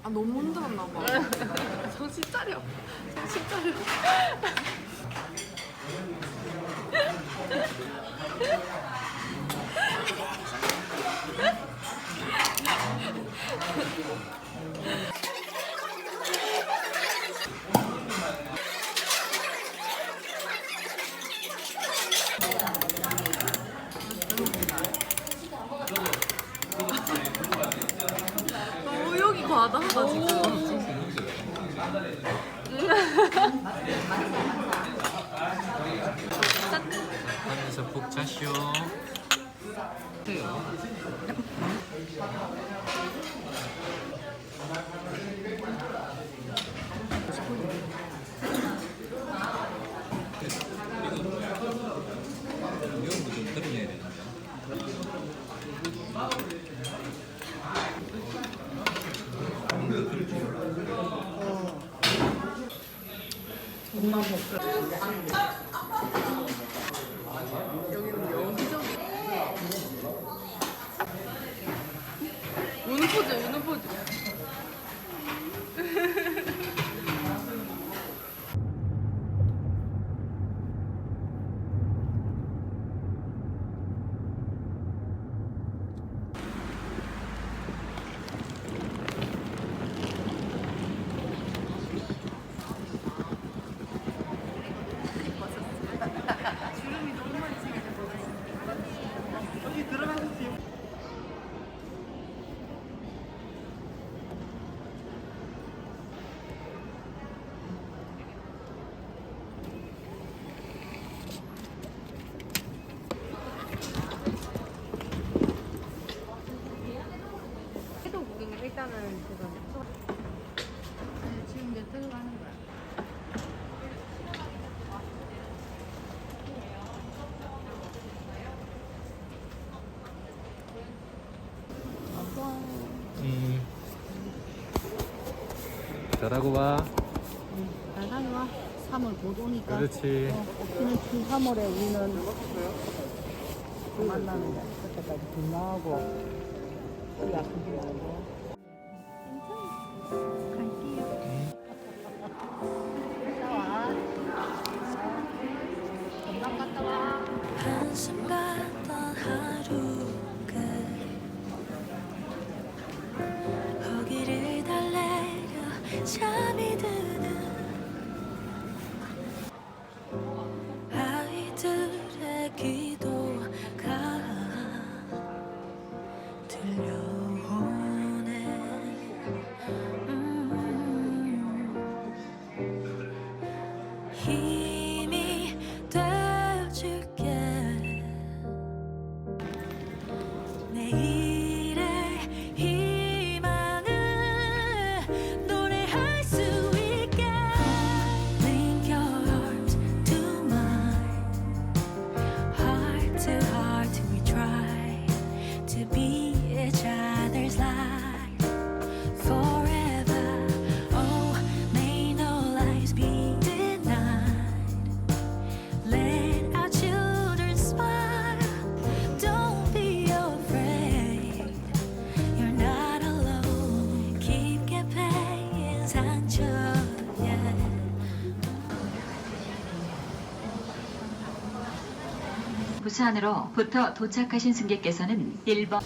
아 너무 힘들었나 봐. 정신 차려. 정신 차려. 너무 여기 과다하다 지금. 하면서 푹 자시오. 이거 좀 들어내야 되는데. 여기는 여기저기. 우는 포즈, 우는 포즈. 주름이 너무 많이 생겨서 여기 들어가주세요. 해도 구경 일단은 지금 이제 들어가는 거야. 잘하고 와. 잘 다녀와. 3월 곧 오니까. 그렇지. 오키는 3월에 우리는 또 만나는데 그때까지 건강하고 우리 아프지 말고. 갈게요. 갔다 와. 건강 갔다 와. 한숨 같던 하루 끝 거기를 달래려 잠이 드는 아이들의 기도가 들려오네. 힘이 되어줄게. 내일의 희망을 노래할 수 있게. Link your arms to mine. Heart to heart we try to be each other's light forever. Oh, may no lies be denied. Let our children smile. Don't be afraid. You're not alone. Keep paying 상처. Yeah. 부산으로부터 도착하신 승객께서는 1번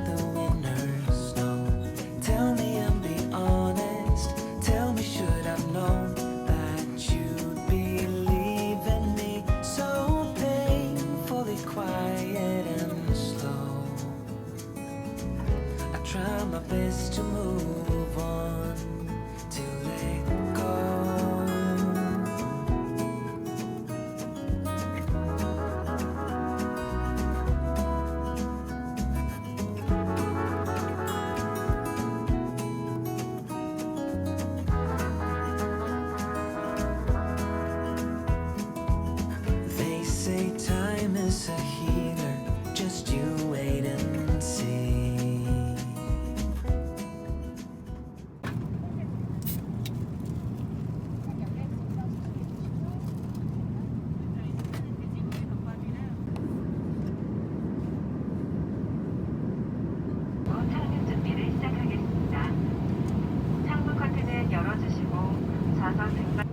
the winter snow. Tell me and be honest. Tell me, should I've known that you'd be leaving me so painfully quiet and slow? I try my best to move on, to let go. They say time is a healer, just you wait and see. 탈출 준비를 시작하겠습니다. 창문 커튼을 열어주시고 좌석 등반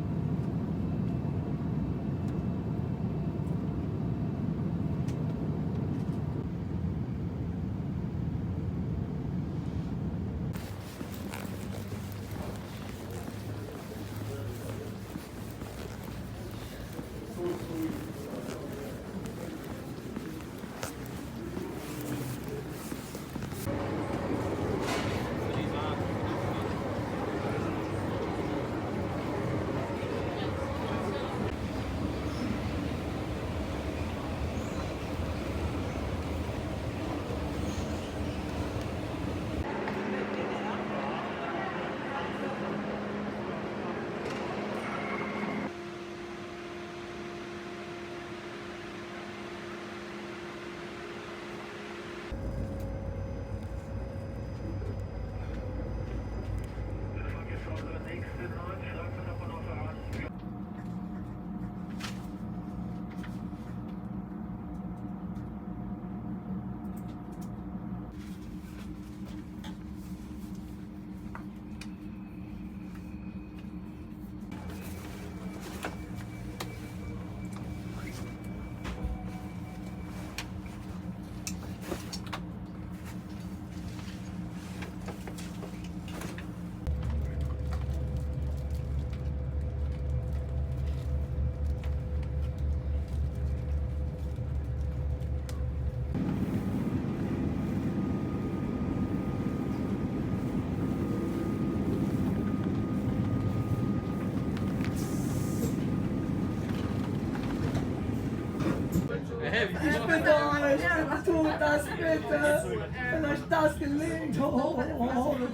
Ich bin da, ich bin tut das bitte. Wenn euch das gelingt, du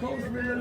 kommst mir.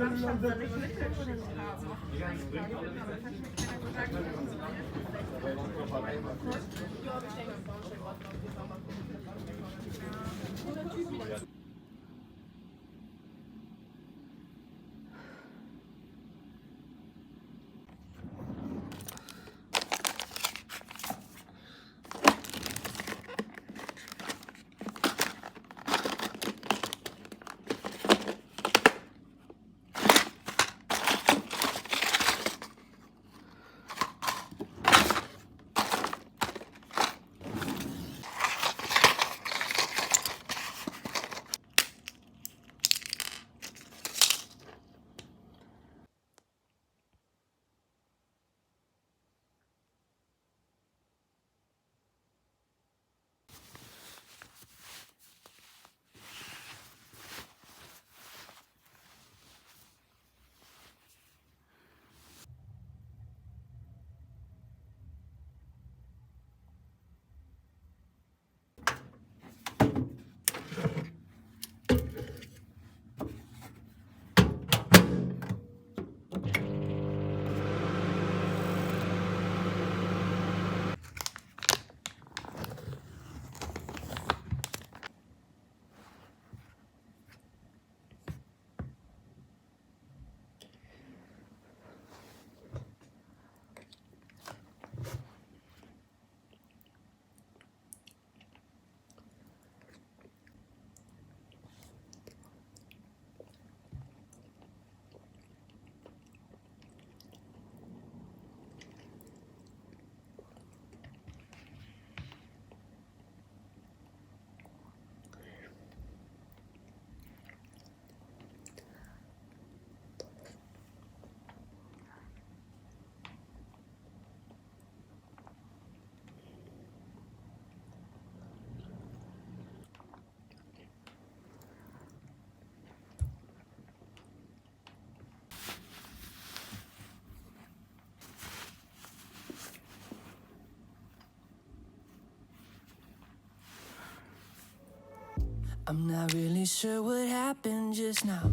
I'm not really sure what happened just now.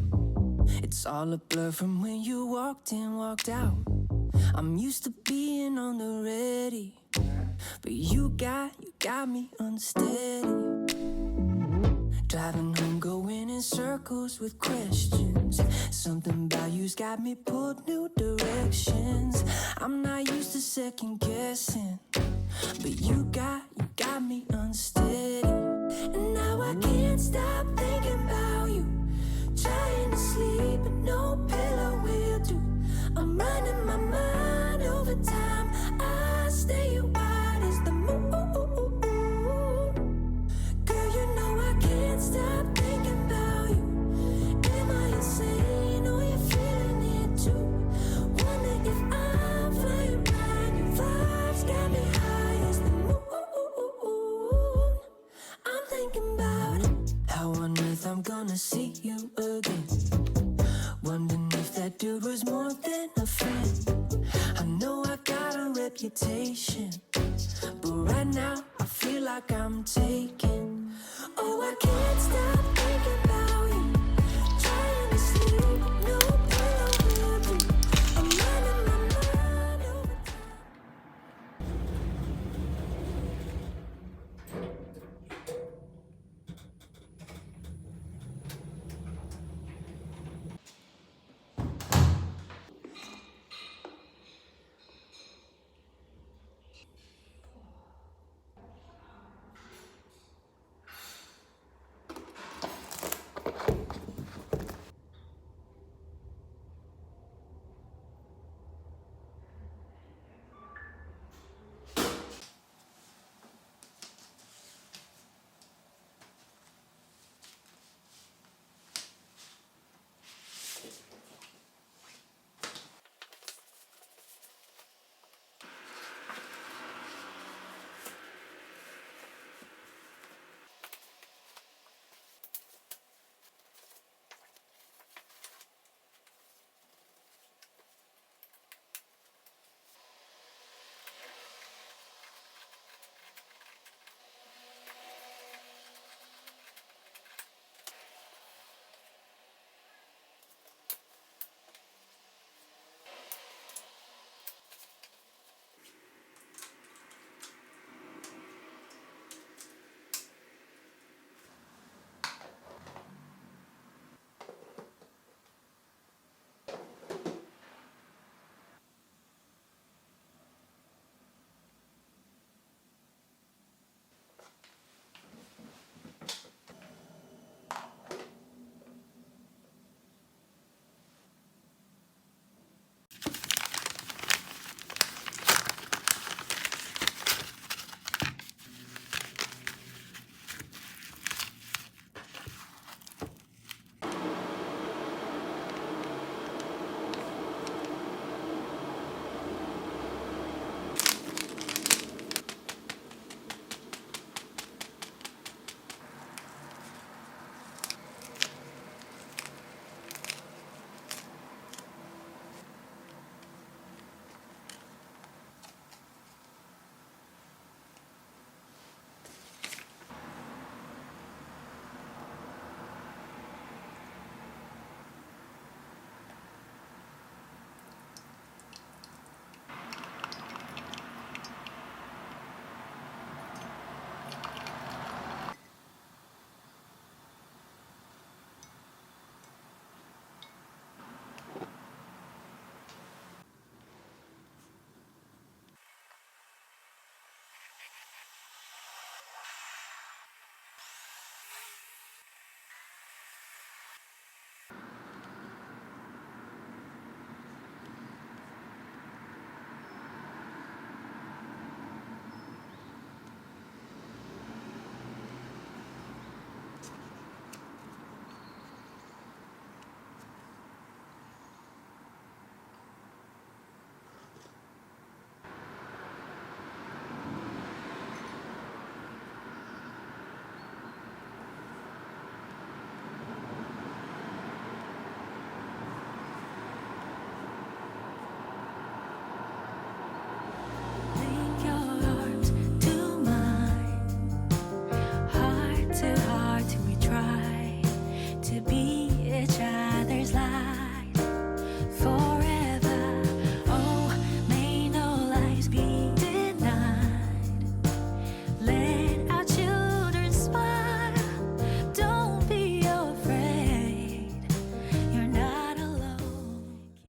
It's all a blur from when you walked in, walked out. I'm used to being on the ready, but you got me unsteady. Driving home, going in circles with questions. Something about you's got me pulled new directions. I'm not used to second guessing, but you got me unsteady. And now I can't stop thinking about you. Trying to sleep, but no pillow will do. I'm running my mind over time. I stay wide as the moon. Girl, you know I can't stop thinking about you. Am I insane or you feeling it too? Wonder if I'm flying blind. Your vibes got me high as the moon. I'm thinking about how on earth I'm gonna see you again. Wondering if that dude was more than a friend. I know I got a reputation, but right now I feel like I'm taken. Oh, I can't stop